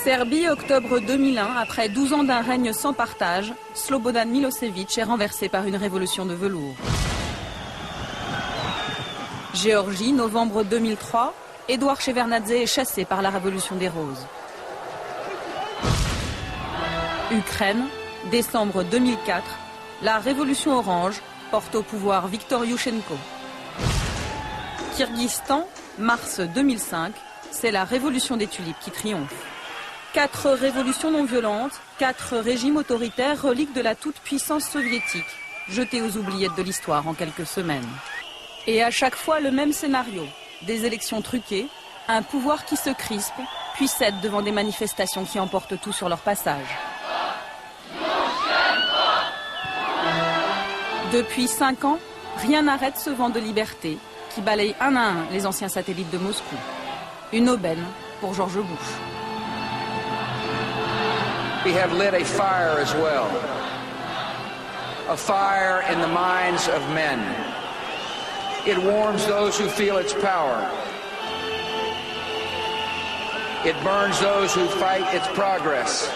Serbie, octobre 2001, après 12 ans d'un règne sans partage, Slobodan Milosevic est renversé par une révolution de velours. Géorgie, novembre 2003, Edouard Shevardnadze est chassé par la révolution des roses. Ukraine, décembre 2004, la révolution orange porte au pouvoir Viktor Yushchenko. Kirghizistan, mars 2005, c'est la révolution des tulipes qui triomphe. 4 révolutions non violentes, 4 régimes autoritaires, reliques de la toute-puissance soviétique, jetés aux oubliettes de l'histoire en quelques semaines. Et à chaque fois le même scénario, des élections truquées, un pouvoir qui se crispe, puis cède devant des manifestations qui emportent tout sur leur passage. Depuis 5 ans, rien n'arrête ce vent de liberté qui balaye un à un les anciens satellites de Moscou. Une aubaine pour George Bush. We have lit a fire as well. A fire in the minds of men. It warms those who feel its power. It burns those who fight its progress.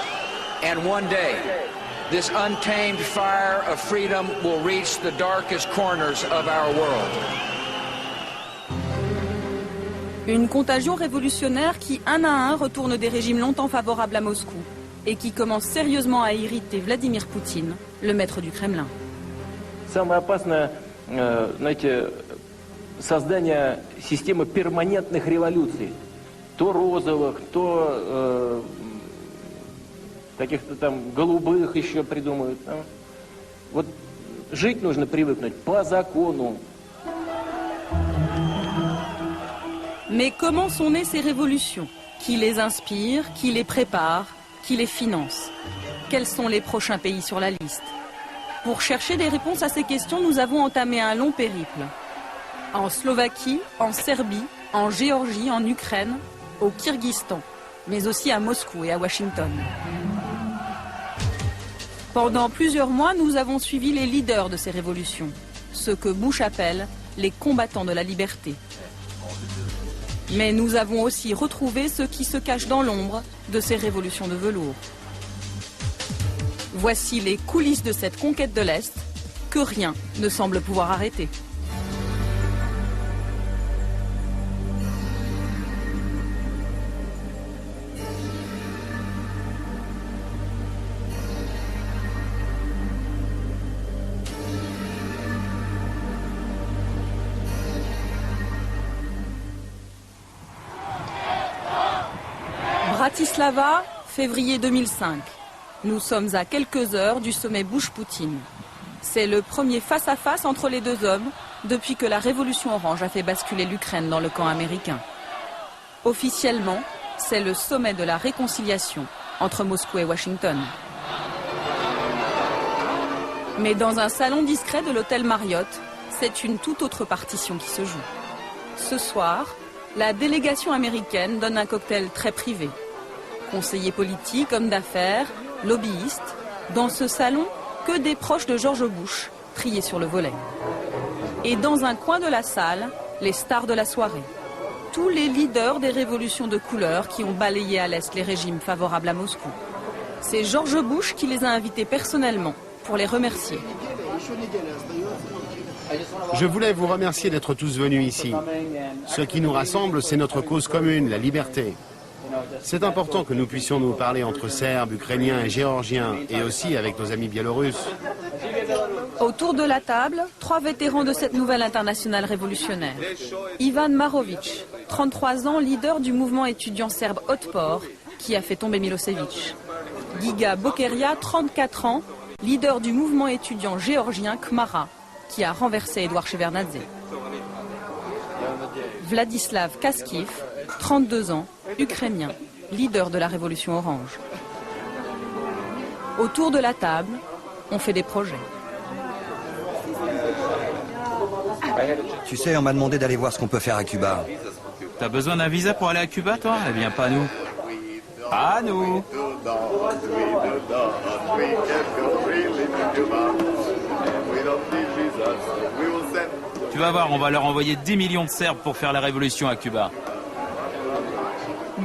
And one day, this untamed fire of freedom will reach the darkest corners of our world. Une contagion révolutionnaire qui, un à un, retourne des régimes longtemps favorables à Moscou et qui commence sérieusement à irriter Vladimir Poutine, le maître du Kremlin. Самое опасное, знаете, создание системы перманентных революций. То розовых, то каких-то там голубых еще придумают. Вот жить нужно привыкнуть по закону. Mais comment sont nées ces révolutions? Qui les inspire? Qui les prépare? Qui les finance? Quels sont les prochains pays sur la liste? Pour chercher des réponses à ces questions, nous avons entamé un long périple. En Slovaquie, en Serbie, en Géorgie, en Ukraine, au Kirghizistan, mais aussi à Moscou et à Washington. Pendant plusieurs mois, nous avons suivi les leaders de ces révolutions, ceux que Bush appelle les combattants de la liberté. Mais nous avons aussi retrouvé ceux qui se cachent dans l'ombre de ces révolutions de velours. Voici les coulisses de cette conquête de l'Est que rien ne semble pouvoir arrêter. Bratislava, février 2005. Nous sommes à quelques heures du sommet Bush-Poutine. C'est le premier face-à-face entre les deux hommes depuis que la révolution orange a fait basculer l'Ukraine dans le camp américain. Officiellement, c'est le sommet de la réconciliation entre Moscou et Washington. Mais dans un salon discret de l'hôtel Marriott, c'est une toute autre partition qui se joue. Ce soir, la délégation américaine donne un cocktail très privé. Conseillers politiques, hommes d'affaires, lobbyistes. Dans ce salon, que des proches de George Bush, triés sur le volet. Et dans un coin de la salle, les stars de la soirée. Tous les leaders des révolutions de couleur qui ont balayé à l'Est les régimes favorables à Moscou. C'est George Bush qui les a invités personnellement pour les remercier. Je voulais vous remercier d'être tous venus ici. Ce qui nous rassemble, c'est notre cause commune, la liberté. C'est important que nous puissions nous parler entre Serbes, Ukrainiens et Géorgiens, et aussi avec nos amis biélorusses. Autour de la table, 3 vétérans de cette nouvelle internationale révolutionnaire. Ivan Marovic, 33 ans, leader du mouvement étudiant serbe Otpor, qui a fait tomber Milosevic. Giga Bokeria, 34 ans, leader du mouvement étudiant géorgien Khmara, qui a renversé Edouard Shevardnadze. Vladislav Kaskiv, 32 ans, ukrainien, leader de la révolution orange. Autour de la table, on fait des projets. Tu sais, on m'a demandé d'aller voir ce qu'on peut faire à Cuba. T'as besoin d'un visa pour aller à Cuba, toi? Eh bien, pas nous. Pas nous. Tu vas voir, on va leur envoyer 10 millions de Serbes pour faire la révolution à Cuba.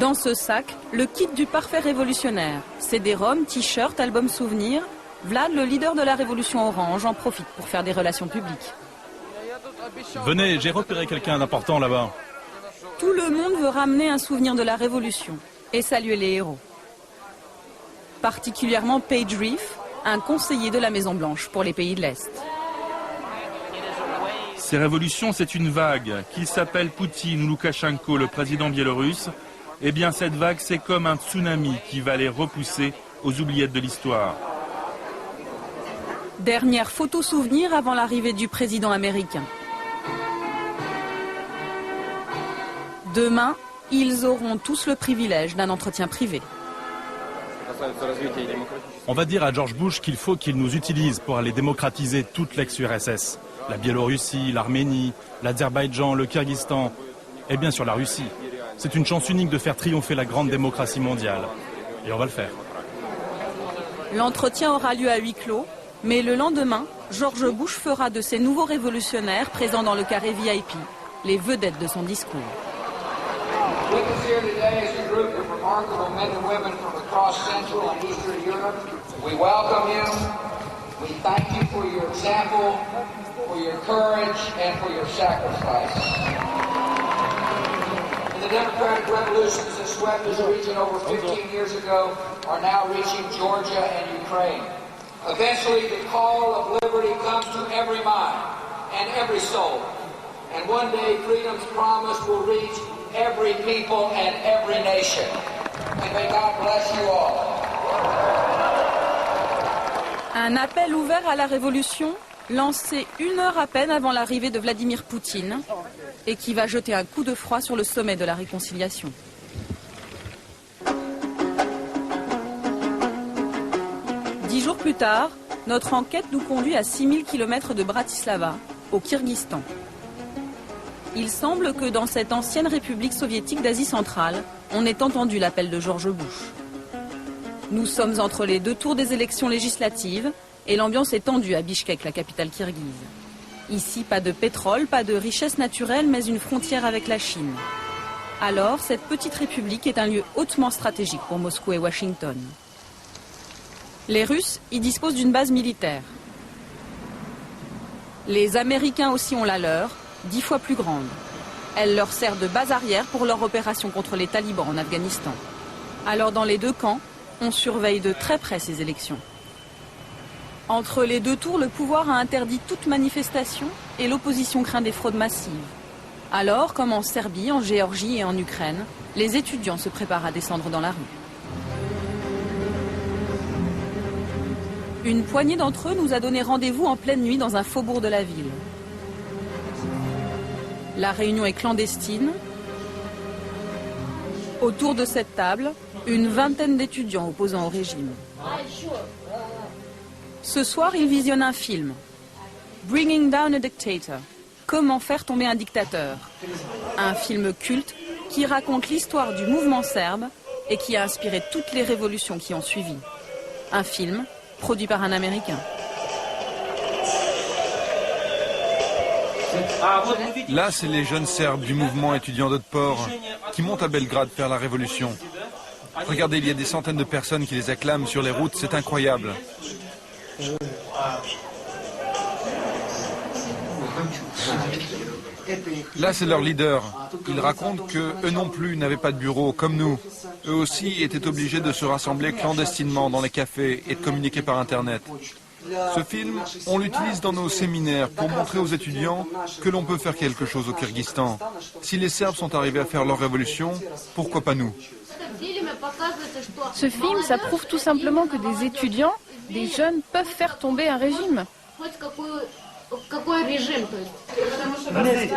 Dans ce sac, le kit du parfait révolutionnaire. CD-ROM, t-shirt, album souvenir. Vlad, le leader de la révolution orange, en profite pour faire des relations publiques. Venez, j'ai repéré quelqu'un d'important là-bas. Tout le monde veut ramener un souvenir de la révolution et saluer les héros. Particulièrement Paige Reef, un conseiller de la Maison-Blanche pour les pays de l'Est. Ces révolutions, c'est une vague. Qu'il s'appelle Poutine ou Loukachenko, le président biélorusse, eh bien cette vague, c'est comme un tsunami qui va les repousser aux oubliettes de l'histoire. Dernière photo souvenir avant l'arrivée du président américain. Demain, ils auront tous le privilège d'un entretien privé. On va dire à George Bush qu'il faut qu'il nous utilise pour aller démocratiser toute l'ex-URSS. La Biélorussie, l'Arménie, l'Azerbaïdjan, le Kyrgyzstan et bien sûr la Russie. C'est une chance unique de faire triompher la grande démocratie mondiale. Et on va le faire. L'entretien aura lieu à huis clos, mais le lendemain, George Bush fera de ces nouveaux révolutionnaires présents dans le carré VIP les vedettes de son discours. With us here today is a group of remarkable men and women from across Central and Eastern Europe. We welcome you. We thank you for your example, for your courage, and for your sacrifice. The democratic revolutions that swept this region over 15 years ago are now reaching Georgia and Ukraine. Eventually, the call of liberty comes to every mind and every soul. And one day, freedom's promise will reach every people and every nation. And may God bless you all. Un appel ouvert à la révolution, lancé 1 heure à peine avant l'arrivée de Vladimir Poutine, et qui va jeter un coup de froid sur le sommet de la réconciliation. Dix jours plus tard, notre enquête nous conduit à 6000 km de Bratislava, au Kyrgyzstan. Il semble que dans cette ancienne république soviétique d'Asie centrale, on ait entendu l'appel de George Bush. Nous sommes entre les 2 tours des élections législatives et l'ambiance est tendue à Bichkek, la capitale kirghize. Ici, pas de pétrole, pas de richesse naturelle, mais une frontière avec la Chine. Alors, cette petite république est un lieu hautement stratégique pour Moscou et Washington. Les Russes y disposent d'une base militaire. Les Américains aussi ont la leur, 10 fois plus grande. Elle leur sert de base arrière pour leur opération contre les talibans en Afghanistan. Alors dans les 2 camps, on surveille de très près ces élections. Entre les 2 tours, le pouvoir a interdit toute manifestation et l'opposition craint des fraudes massives. Alors, comme en Serbie, en Géorgie et en Ukraine, les étudiants se préparent à descendre dans la rue. Une poignée d'entre eux nous a donné rendez-vous en pleine nuit dans un faubourg de la ville. La réunion est clandestine. Autour de cette table, une vingtaine d'étudiants opposants au régime. Ce soir, ils visionnent un film. Bringing Down a Dictator. Comment faire tomber un dictateur. Un film culte qui raconte l'histoire du mouvement serbe et qui a inspiré toutes les révolutions qui ont suivi. Un film produit par un Américain. Là, c'est les jeunes Serbes du mouvement étudiant d'Otpor qui montent à Belgrade faire la révolution. Regardez, il y a des centaines de personnes qui les acclament sur les routes, c'est incroyable. Là, c'est leur leader. Ils racontent qu'eux non plus n'avaient pas de bureau, comme nous. Eux aussi étaient obligés de se rassembler clandestinement dans les cafés et de communiquer par Internet. Ce film, on l'utilise dans nos séminaires pour montrer aux étudiants que l'on peut faire quelque chose au Kyrgyzstan. Si les Serbes sont arrivés à faire leur révolution, pourquoi pas nous? Ce film, ça prouve tout simplement que des étudiants, des jeunes, peuvent faire tomber un régime.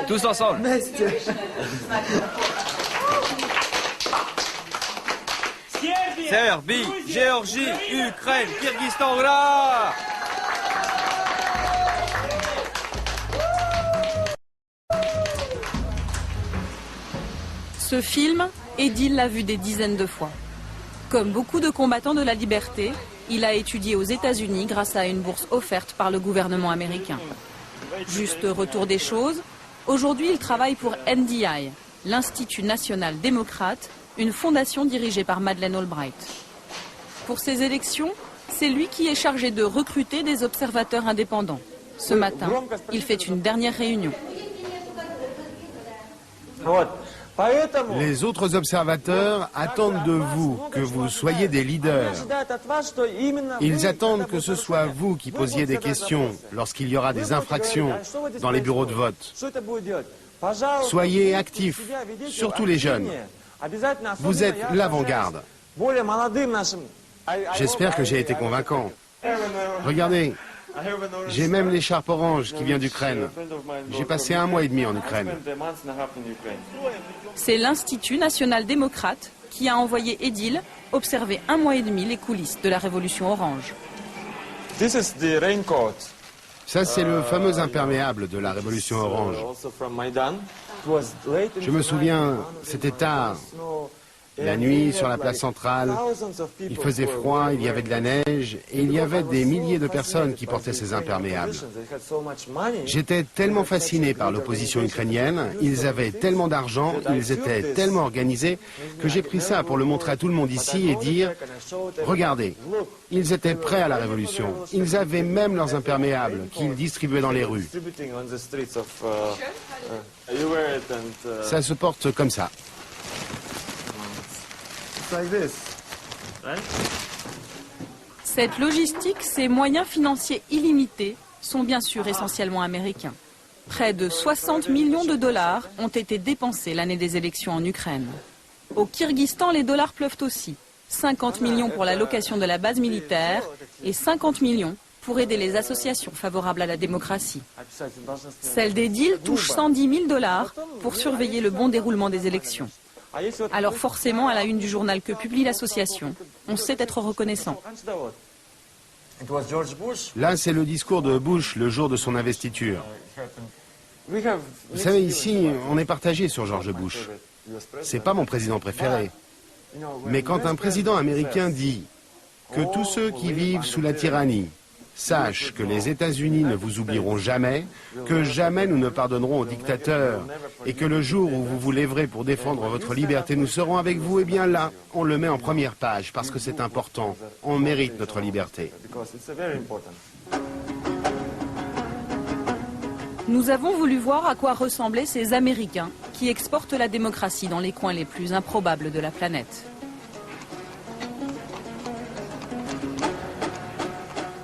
Tous ensemble. Serbie, Géorgie, Ukraine, Kyrgyzstan, là! Ce film, Edil l'a vu des dizaines de fois. Comme beaucoup de combattants de la liberté, il a étudié aux États-Unis grâce à une bourse offerte par le gouvernement américain. Juste retour des choses, aujourd'hui il travaille pour NDI, l'Institut national démocrate, une fondation dirigée par Madeleine Albright. Pour ces élections, c'est lui qui est chargé de recruter des observateurs indépendants. Ce matin, il fait une dernière réunion. Les autres observateurs attendent de vous que vous soyez des leaders. Ils attendent que ce soit vous qui posiez des questions lorsqu'il y aura des infractions dans les bureaux de vote. Soyez actifs, surtout les jeunes. Vous êtes l'avant-garde. J'espère que j'ai été convaincant. Regardez, j'ai même l'écharpe orange qui vient d'Ukraine. J'ai passé 1 mois et demi en Ukraine. C'est l'Institut national démocrate qui a envoyé Edil observer 1 mois et demi les coulisses de la révolution orange. Ça, c'est le fameux imperméable de la révolution orange. Je me souviens, c'était tard. La nuit, sur la place centrale, il faisait froid, il y avait de la neige, et il y avait des milliers de personnes qui portaient ces imperméables. J'étais tellement fasciné par l'opposition ukrainienne, ils avaient tellement d'argent, ils étaient tellement organisés, que j'ai pris ça pour le montrer à tout le monde ici et dire « Regardez, ils étaient prêts à la révolution, ils avaient même leurs imperméables qu'ils distribuaient dans les rues. » Ça se porte comme ça. Cette logistique, ces moyens financiers illimités sont bien sûr essentiellement américains. Près de 60 millions de dollars ont été dépensés l'année des élections en Ukraine. Au Kyrgyzstan, les dollars pleuvent aussi. 50 millions pour la location de la base militaire et 50 millions pour aider les associations favorables à la démocratie. Celle d'Edil touche 110 000 dollars pour surveiller le bon déroulement des élections. Alors forcément, à la une du journal que publie l'association, on sait être reconnaissant. Là, c'est le discours de Bush le jour de son investiture. Vous savez, ici, on est partagé sur George Bush. C'est pas mon président préféré. Mais quand un président américain dit que tous ceux qui vivent sous la tyrannie sachent que les États-Unis ne vous oublieront jamais, que jamais nous ne pardonnerons aux dictateurs, et que le jour où vous vous lèverez pour défendre votre liberté, nous serons avec vous, eh bien là, on le met en première page, parce que c'est important. On mérite notre liberté. Nous avons voulu voir à quoi ressemblaient ces Américains qui exportent la démocratie dans les coins les plus improbables de la planète.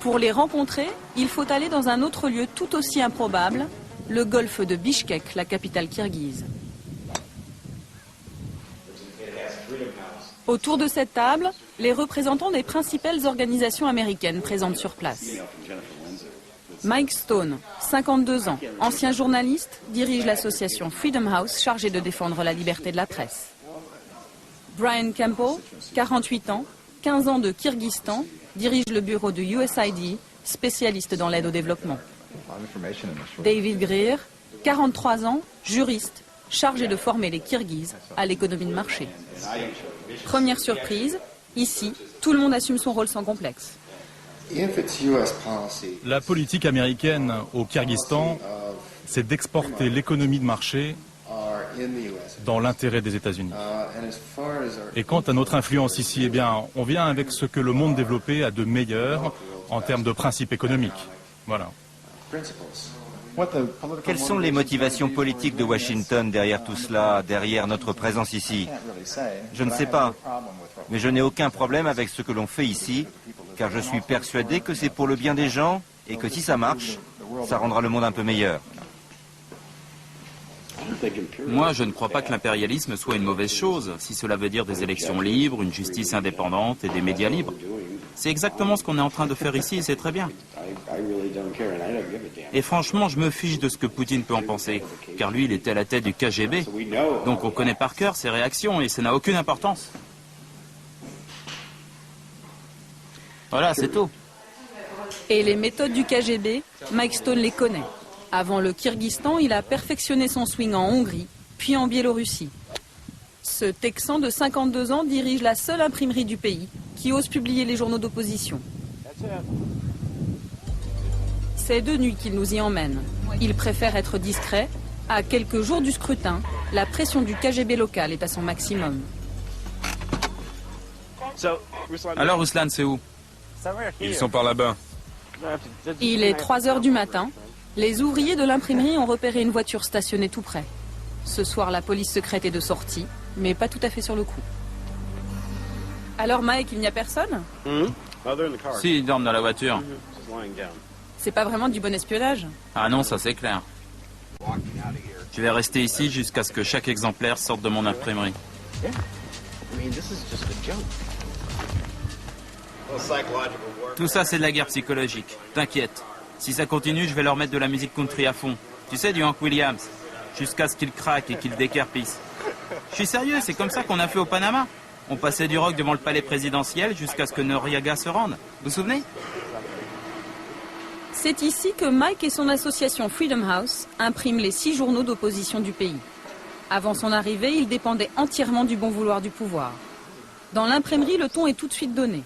Pour les rencontrer, il faut aller dans un autre lieu tout aussi improbable, le golfe de Bishkek, la capitale kirghize. Autour de cette table, les représentants des principales organisations américaines présentes sur place. Mike Stone, 52 ans, ancien journaliste, dirige l'association Freedom House chargée de défendre la liberté de la presse. Brian Campbell, 48 ans, 15 ans de Kyrgyzstan, dirige le bureau de USAID, spécialiste dans l'aide au développement. David Greer, 43 ans, juriste, chargé de former les Kirghizes à l'économie de marché. Première surprise, ici, tout le monde assume son rôle sans complexe. La politique américaine au Kyrgyzstan, c'est d'exporter l'économie de marché dans l'intérêt des États-Unis. Et quant à notre influence ici, eh bien, on vient avec ce que le monde développé a de meilleur en termes de principes économiques. Voilà. Quelles sont les motivations politiques de Washington derrière tout cela, derrière notre présence ici? Je ne sais pas, mais je n'ai aucun problème avec ce que l'on fait ici, car je suis persuadé que c'est pour le bien des gens et que si ça marche, ça rendra le monde un peu meilleur. Moi, je ne crois pas que l'impérialisme soit une mauvaise chose, si cela veut dire des élections libres, une justice indépendante et des médias libres. C'est exactement ce qu'on est en train de faire ici et c'est très bien. Et franchement, je me fiche de ce que Poutine peut en penser, car lui, il était à la tête du KGB. Donc on connaît par cœur ses réactions et ça n'a aucune importance. Voilà, c'est tout. Et les méthodes du KGB, Mike Stone les connaît. Avant le Kyrgyzstan, il a perfectionné son swing en Hongrie, puis en Biélorussie. Ce Texan de 52 ans dirige la seule imprimerie du pays qui ose publier les journaux d'opposition. C'est de nuit qu'il nous y emmène. Il préfère être discret. À quelques jours du scrutin, la pression du KGB local est à son maximum. Alors Ruslan, c'est où? Ils sont par là-bas. Il est 3 heures du matin. Les ouvriers de l'imprimerie ont repéré une voiture stationnée tout près. Ce soir, la police secrète est de sortie, mais pas tout à fait sur le coup. Alors Mike, il n'y a personne? Si, ils dorment dans la voiture. C'est pas vraiment du bon espionnage. Ah non, ça c'est clair. Je vais rester ici jusqu'à ce que chaque exemplaire sorte de mon imprimerie. Tout ça, c'est de la guerre psychologique. T'inquiète. Si ça continue, je vais leur mettre de la musique country à fond. Tu sais, du Hank Williams. Jusqu'à ce qu'ils craquent et qu'ils décarpissent. Je suis sérieux, c'est comme ça qu'on a fait au Panama. On passait du rock devant le palais présidentiel jusqu'à ce que Noriega se rende. Vous vous souvenez? C'est ici que Mike et son association Freedom House impriment les 6 journaux d'opposition du pays. Avant son arrivée, il dépendait entièrement du bon vouloir du pouvoir. Dans l'imprimerie, le ton est tout de suite donné.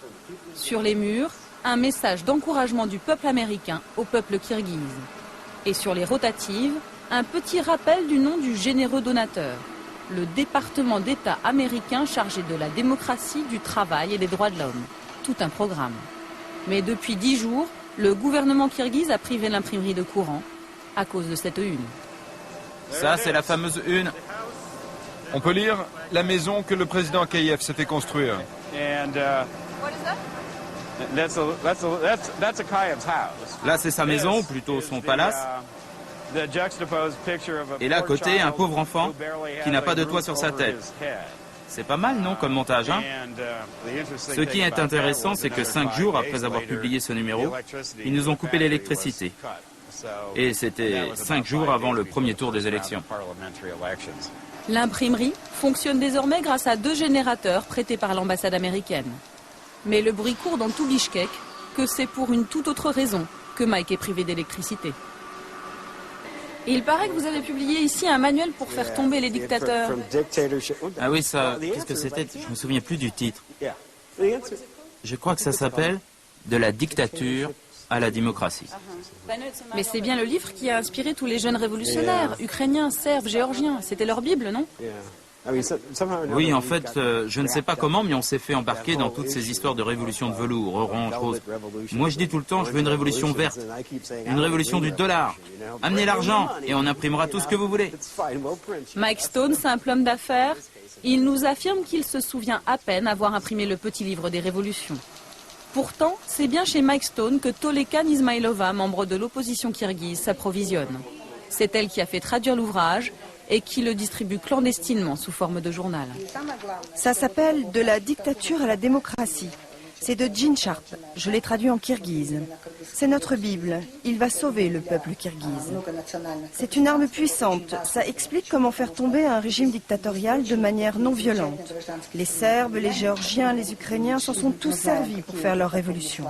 Sur les murs, un message d'encouragement du peuple américain au peuple kirghize. Et sur les rotatives, un petit rappel du nom du généreux donateur, le département d'État américain chargé de la démocratie, du travail et des droits de l'homme. Tout un programme. Mais depuis 10 jours, le gouvernement kirghize a privé l'imprimerie de courant à cause de cette une. Ça, c'est la fameuse une. On peut lire la maison que le président Akayev s'est fait construire. Là, c'est sa maison, ou plutôt son palace. Et là, à côté, un pauvre enfant qui n'a pas de toit sur sa tête. C'est pas mal, non, comme montage, hein? Ce qui est intéressant, c'est que 5 jours après avoir publié ce numéro, ils nous ont coupé l'électricité. Et c'était 5 jours avant le premier tour des élections. L'imprimerie fonctionne désormais grâce à 2 générateurs prêtés par l'ambassade américaine. Mais le bruit court dans tout Bishkek que c'est pour une toute autre raison que Mike est privé d'électricité. Il paraît que vous avez publié ici un manuel pour faire tomber les dictateurs. Ah oui, ça, qu'est-ce que c'était? Je me souviens plus du titre. Je crois que ça s'appelle « De la dictature à la démocratie ». Mais c'est bien le livre qui a inspiré tous les jeunes révolutionnaires, ukrainiens, serbes, géorgiens. C'était leur Bible, non? Oui, en fait, je ne sais pas comment, mais on s'est fait embarquer dans toutes ces histoires de révolution de velours, orange, rose. Moi, je dis tout le temps, je veux une révolution verte, une révolution du dollar. Amenez l'argent et on imprimera tout ce que vous voulez. Mike Stone, simple homme d'affaires, il nous affirme qu'il se souvient à peine avoir imprimé le petit livre des révolutions. Pourtant, c'est bien chez Mike Stone que Tolekan Ismailova, membre de l'opposition kirghize, s'approvisionne. C'est elle qui a fait traduire l'ouvrage et qui le distribue clandestinement sous forme de journal. Ça s'appelle « De la dictature à la démocratie ». C'est de Gene Sharp. Je l'ai traduit en kirghize. C'est notre Bible. Il va sauver le peuple kirghize. C'est une arme puissante. Ça explique comment faire tomber un régime dictatorial de manière non violente. Les Serbes, les Géorgiens, les Ukrainiens s'en sont tous servis pour faire leur révolution.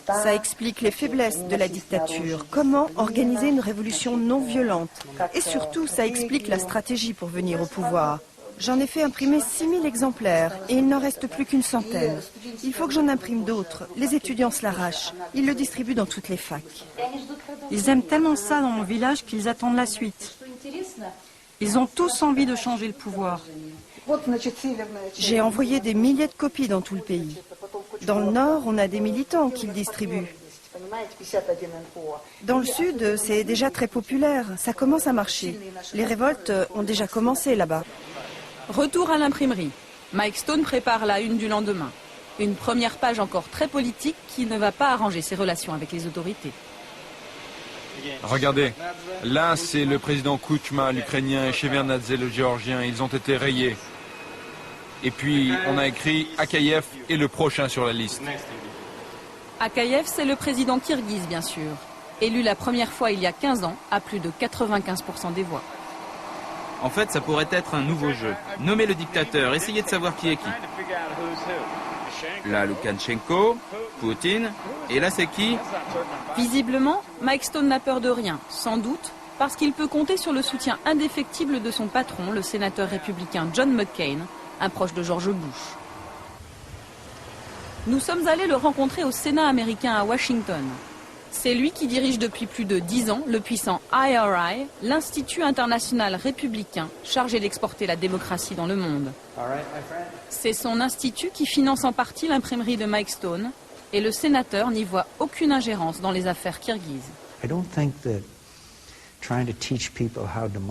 Ça explique les faiblesses de la dictature. Comment organiser une révolution non violente. Et surtout, ça explique la stratégie pour venir au pouvoir. J'en ai fait imprimer 6000 exemplaires et il n'en reste plus qu'une centaine. Il faut que j'en imprime d'autres. Les étudiants se l'arrachent. Ils le distribuent dans toutes les facs. Ils aiment tellement ça dans mon village qu'ils attendent la suite. Ils ont tous envie de changer le pouvoir. J'ai envoyé des milliers de copies dans tout le pays. Dans le nord, on a des militants qui le distribuent. Dans le sud, c'est déjà très populaire. Ça commence à marcher. Les révoltes ont déjà commencé là-bas. Retour à l'imprimerie. Mike Stone prépare la une du lendemain. Une première page encore très politique qui ne va pas arranger ses relations avec les autorités. Regardez, là c'est le président Kuchma, l'Ukrainien, et Shevardnadze, le Géorgien. Ils ont été rayés. Et puis on a écrit Akayev est le prochain sur la liste. Akayev, c'est le président kirghize, bien sûr. Élu la première fois il y a 15 ans, à plus de 95% des voix. En fait, ça pourrait être un nouveau jeu. Nommez le dictateur, essayez de savoir qui est qui. Là, Loukachenko, Poutine, et là, c'est qui? Visiblement, Mike Stone n'a peur de rien, sans doute parce qu'il peut compter sur le soutien indéfectible de son patron, le sénateur républicain John McCain, un proche de George Bush. Nous sommes allés le rencontrer au Sénat américain à Washington. C'est lui qui dirige depuis plus de 10 ans le puissant IRI, l'Institut international républicain chargé d'exporter la démocratie dans le monde. C'est son institut qui finance en partie l'imprimerie de Mike Stone et le sénateur n'y voit aucune ingérence dans les affaires kirghizes.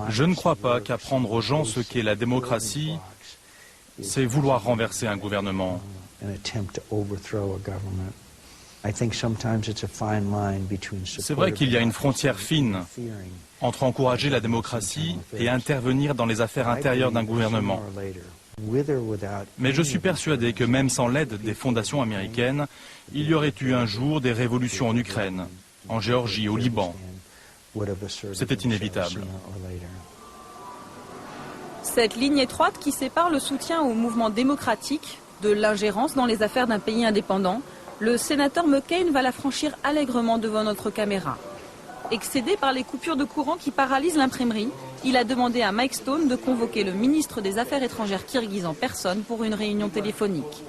Je ne crois pas qu'apprendre aux gens ce qu'est la démocratie, c'est vouloir renverser un gouvernement. C'est vrai qu'il y a une frontière fine entre encourager la démocratie et intervenir dans les affaires intérieures d'un gouvernement. Mais je suis persuadé que même sans l'aide des fondations américaines, il y aurait eu un jour des révolutions en Ukraine, en Géorgie, au Liban. C'était inévitable. Cette ligne étroite qui sépare le soutien au mouvement démocratique de l'ingérence dans les affaires d'un pays indépendant, le sénateur McCain va la franchir allègrement devant notre caméra. Excédé par les coupures de courant qui paralysent l'imprimerie, il a demandé à Mike Stone de convoquer le ministre des Affaires étrangères kirghize en personne pour une réunion téléphonique.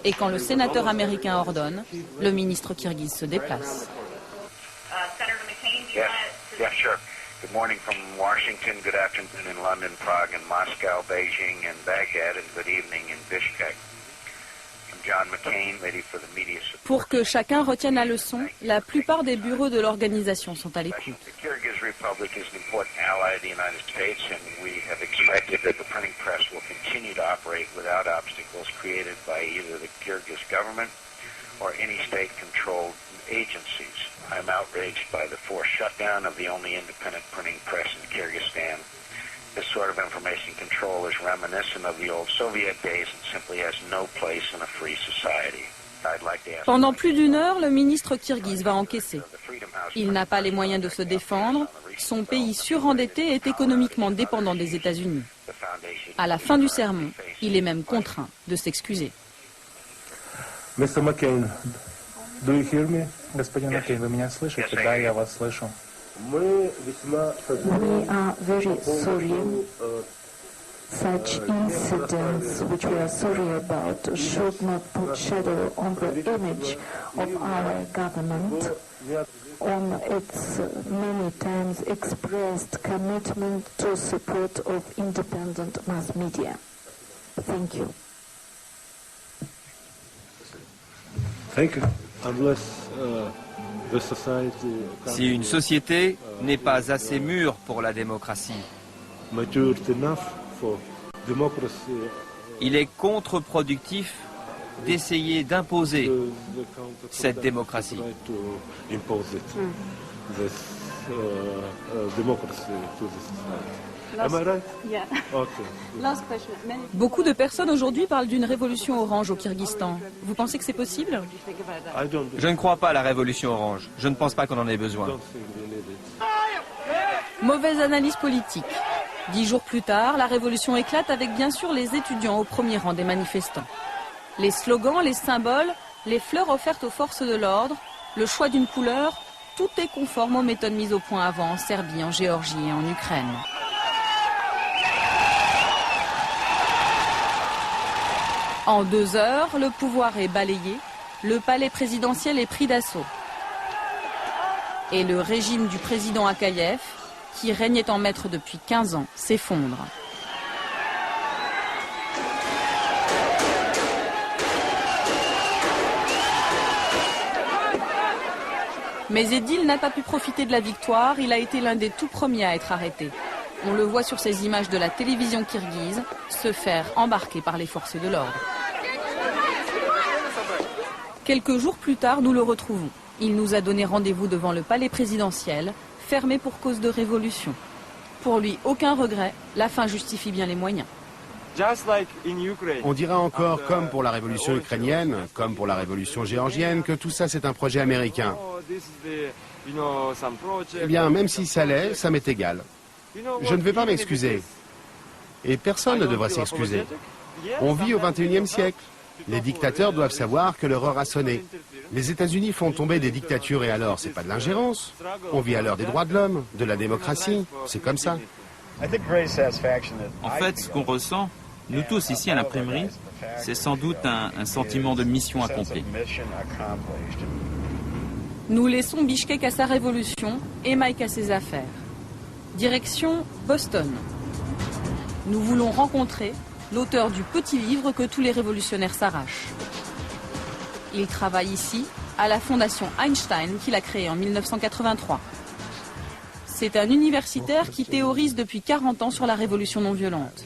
Et quand le sénateur américain ordonne, le ministre kirghize se déplace. Yeah, sure. Good morning from Washington, good afternoon in London, Prague, and Moscow, Beijing, and Baghdad, and good evening in Bishkek. I'm John McCain, ready for the media support. Pour que chacun retienne la leçon, la plupart des bureaux de l'organisation sont à l'écoute. The Kyrgyz Republic is an important ally of the United States, and we have expected that the printing press will continue to operate without obstacles created by either the Kyrgyz government or any state-controlled agencies. I'm outraged by the forced shutdown of the only independent printing press in Kyrgyzstan. This sort of information control is reminiscent of the old Soviet days and simply has no place in a free society. Pendant plus d'une heure, le ministre kirghize va encaisser. Il n'a pas les moyens de se défendre. Son pays surendetté est économiquement dépendant des États-Unis. À la fin du sermon, il est même contraint de s'excuser. Mr. McCain, do you hear me? Господин Маккейн, вы меня слышите? Да, я вас слышу. We are very sorry. Such incidents, which we are sorry about, should not put shadow on the image of our government, on its many times expressed commitment to support of independent mass media. Thank you. Thank you. Si une société n'est pas assez mûre pour la démocratie, il est contre-productif d'essayer d'imposer cette démocratie. Beaucoup de personnes aujourd'hui parlent d'une révolution orange au Kyrgyzstan. Vous pensez que c'est possible? Je ne crois pas à la révolution orange. Je ne pense pas qu'on en ait besoin. Mauvaise analyse politique. 10 jours plus tard, la révolution éclate avec bien sûr les étudiants au premier rang des manifestants. Les slogans, les symboles, les fleurs offertes aux forces de l'ordre, le choix d'une couleur, tout est conforme aux méthodes mises au point avant en Serbie, en Géorgie et en Ukraine. En 2 heures, le pouvoir est balayé, le palais présidentiel est pris d'assaut. Et le régime du président Akayev, qui régnait en maître depuis 15 ans, s'effondre. Mais Edil n'a pas pu profiter de la victoire, il a été l'un des tout premiers à être arrêté. On le voit sur ces images de la télévision kirghize se faire embarquer par les forces de l'ordre. Quelques jours plus tard, nous le retrouvons. Il nous a donné rendez-vous devant le palais présidentiel, fermé pour cause de révolution. Pour lui, aucun regret, la fin justifie bien les moyens. On dira encore, comme pour la révolution ukrainienne, comme pour la révolution géorgienne, que tout ça c'est un projet américain. Eh bien, même si ça l'est, ça m'est égal. Je ne vais pas m'excuser. Et personne ne devrait s'excuser. On vit au XXIe siècle. Les dictateurs doivent savoir que leur heure a sonné. Les États-Unis font tomber des dictatures et alors, c'est pas de l'ingérence. On vit à l'heure des droits de l'homme, de la démocratie. C'est comme ça. En fait, ce qu'on ressent, nous tous ici à l'imprimerie, c'est sans doute un sentiment de mission accomplie. Nous laissons Bichkek à sa révolution et Mike à ses affaires. Direction Boston. Nous voulons rencontrer l'auteur du petit livre que tous les révolutionnaires s'arrachent. Il travaille ici à la fondation Einstein qu'il a créée en 1983. C'est un universitaire qui théorise depuis 40 ans sur la révolution non violente.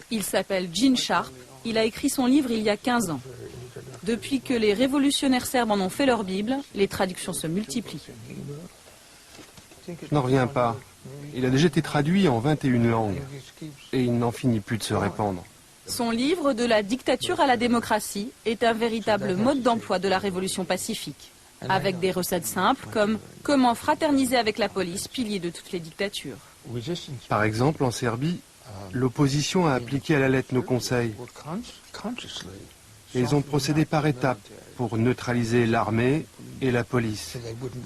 Il s'appelle Gene Sharp. Il a écrit son livre il y a 15 ans. Depuis que les révolutionnaires serbes en ont fait leur Bible, les traductions se multiplient. Je n'en reviens pas. Il a déjà été traduit en 21 langues. Et il n'en finit plus de se répandre. Son livre « De la dictature à la démocratie » est un véritable mode d'emploi de la révolution pacifique, avec des recettes simples comme « Comment fraterniser avec la police, pilier de toutes les dictatures ». Par exemple, en Serbie, l'opposition a appliqué à la lettre nos conseils. Et ils ont procédé par étapes pour neutraliser l'armée et la police,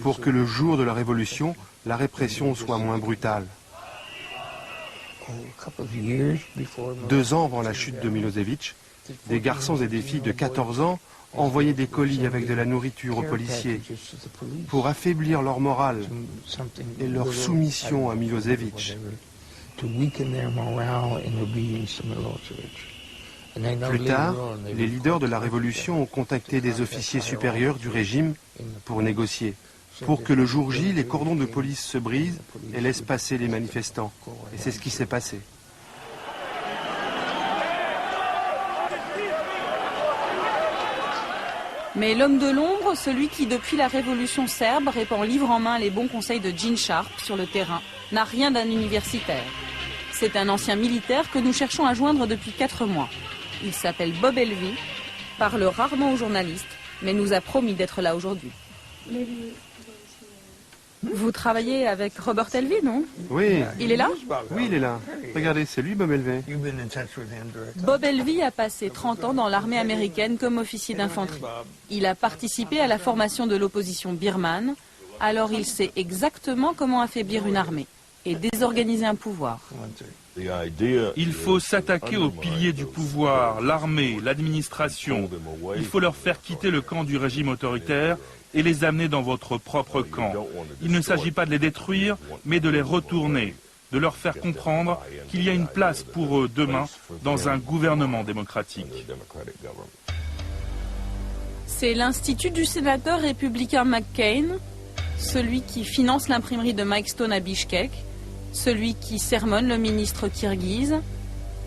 pour que le jour de la révolution, la répression soit moins brutale. 2 ans avant la chute de Milosevic, des garçons et des filles de 14 ans envoyaient des colis avec de la nourriture aux policiers pour affaiblir leur morale et leur soumission à Milosevic. Plus tard, les leaders de la révolution ont contacté des officiers supérieurs du régime pour négocier, pour que le jour J, les cordons de police se brisent et laissent passer les manifestants. Et c'est ce qui s'est passé. Mais l'homme de l'ombre, celui qui depuis la révolution serbe répand livre en main les bons conseils de Gene Sharp sur le terrain, n'a rien d'un universitaire. C'est un ancien militaire que nous cherchons à joindre depuis 4 mois. Il s'appelle Bob Elvie, parle rarement aux journalistes, mais nous a promis d'être là aujourd'hui. Vous travaillez avec Robert Elvie, non? Oui. Il est là? Oui, il est là. Regardez, c'est lui, Bob Elvie. Bob Elvie a passé 30 ans dans l'armée américaine comme officier d'infanterie. Il a participé à la formation de l'opposition birmane, alors il sait exactement comment affaiblir une armée et désorganiser un pouvoir. Il faut s'attaquer aux piliers du pouvoir, l'armée, l'administration. Il faut leur faire quitter le camp du régime autoritaire et les amener dans votre propre camp. Il ne s'agit pas de les détruire, mais de les retourner, de leur faire comprendre qu'il y a une place pour eux demain dans un gouvernement démocratique. C'est l'Institut du sénateur républicain McCain, celui qui finance l'imprimerie de Mike Stone à Bichkek, celui qui sermonne le ministre kirghize,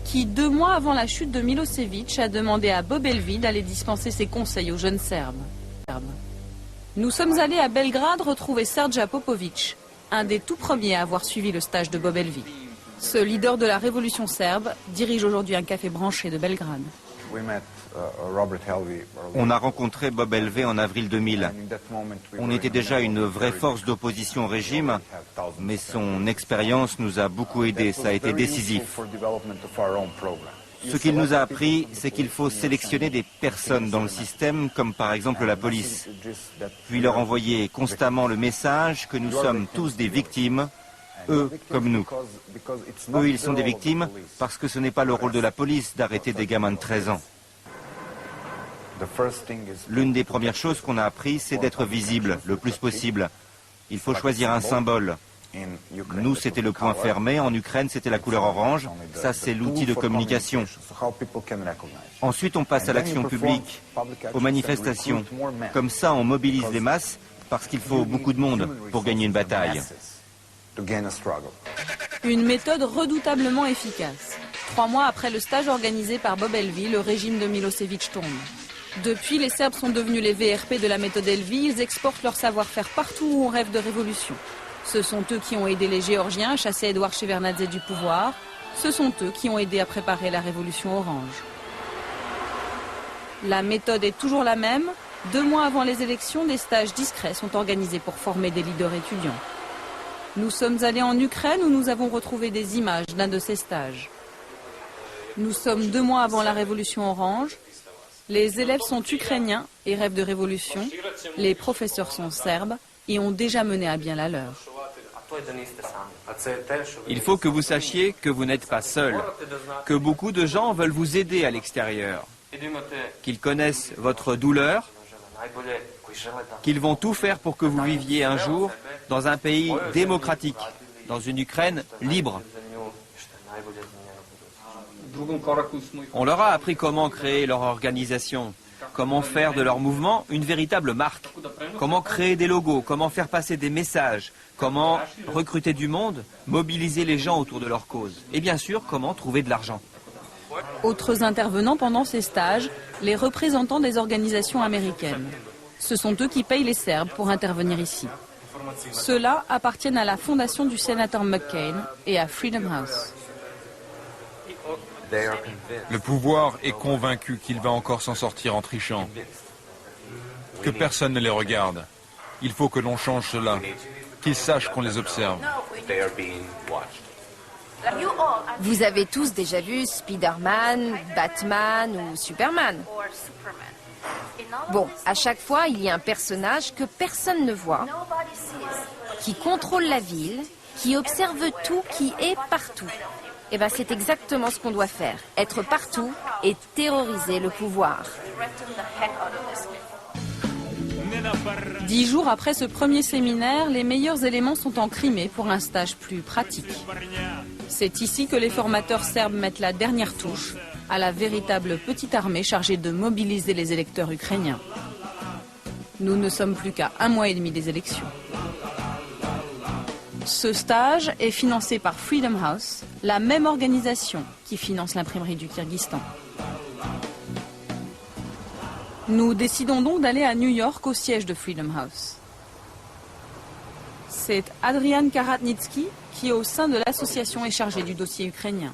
qui 2 mois avant la chute de Milosevic a demandé à Bob Elvie d'aller dispenser ses conseils aux jeunes Serbes. Nous sommes allés à Belgrade retrouver Srđa Popović, un des tout premiers à avoir suivi le stage de Bob Elvie. Ce leader de la révolution serbe dirige aujourd'hui un café branché de Belgrade. On a rencontré Bob Elvie en avril 2000. On était déjà une vraie force d'opposition au régime, mais son expérience nous a beaucoup aidés, ça a été décisif. Ce qu'il nous a appris, c'est qu'il faut sélectionner des personnes dans le système, comme par exemple la police, puis leur envoyer constamment le message que nous sommes tous des victimes, eux comme nous. Eux, ils sont des victimes parce que ce n'est pas le rôle de la police d'arrêter des gamins de 13 ans. L'une des premières choses qu'on a appris, c'est d'être visible le plus possible. Il faut choisir un symbole. Nous, c'était le point fermé. En Ukraine, c'était la couleur orange. Ça, c'est l'outil de communication. Ensuite, on passe à l'action publique, aux manifestations. Comme ça, on mobilise les masses parce qu'il faut beaucoup de monde pour gagner une bataille. Une méthode redoutablement efficace. 3 mois après le stage organisé par Bob Elvie, le régime de Milosevic tombe. Depuis, les Serbes sont devenus les VRP de la méthode Elvie. Ils exportent leur savoir-faire partout où on rêve de révolution. Ce sont eux qui ont aidé les Géorgiens à chasser Edouard Shevardnadze du pouvoir. Ce sont eux qui ont aidé à préparer la révolution orange. La méthode est toujours la même. 2 mois avant les élections, des stages discrets sont organisés pour former des leaders étudiants. Nous sommes allés en Ukraine où nous avons retrouvé des images d'un de ces stages. Nous sommes 2 mois avant la révolution orange. Les élèves sont ukrainiens et rêvent de révolution. Les professeurs sont serbes et ont déjà mené à bien la leur. Il faut que vous sachiez que vous n'êtes pas seul, que beaucoup de gens veulent vous aider à l'extérieur, qu'ils connaissent votre douleur qu'ils vont tout faire pour que vous viviez un jour dans un pays démocratique, dans une Ukraine libre. On leur a appris comment créer leur organisation, comment faire de leur mouvement une véritable marque, comment créer des logos, comment faire passer des messages, comment recruter du monde, mobiliser les gens autour de leur cause et bien sûr comment trouver de l'argent. Autres intervenants pendant ces stages, les représentants des organisations américaines. Ce sont eux qui payent les Serbes pour intervenir ici. Ceux-là appartiennent à la fondation du sénateur McCain et à Freedom House. Le pouvoir est convaincu qu'il va encore s'en sortir en trichant. Que personne ne les regarde. Il faut que l'on change cela. Qu'ils sachent qu'on les observe. Vous avez tous déjà vu Spider-Man, Batman ou Superman. Bon, à chaque fois, il y a un personnage que personne ne voit, qui contrôle la ville, qui observe tout, qui est partout. Eh bien, c'est exactement ce qu'on doit faire. Être partout et terroriser le pouvoir. 10 jours après ce premier séminaire, les meilleurs éléments sont en Crimée pour un stage plus pratique. C'est ici que les formateurs serbes mettent la dernière touche à la véritable petite armée chargée de mobiliser les électeurs ukrainiens. Nous ne sommes plus qu'à 1 mois et demi des élections. Ce stage est financé par Freedom House, la même organisation qui finance l'imprimerie du Kyrgyzstan. Nous décidons donc d'aller à New York au siège de Freedom House. C'est Adrian Karatnitsky qui, au sein de l'association, est chargé du dossier ukrainien.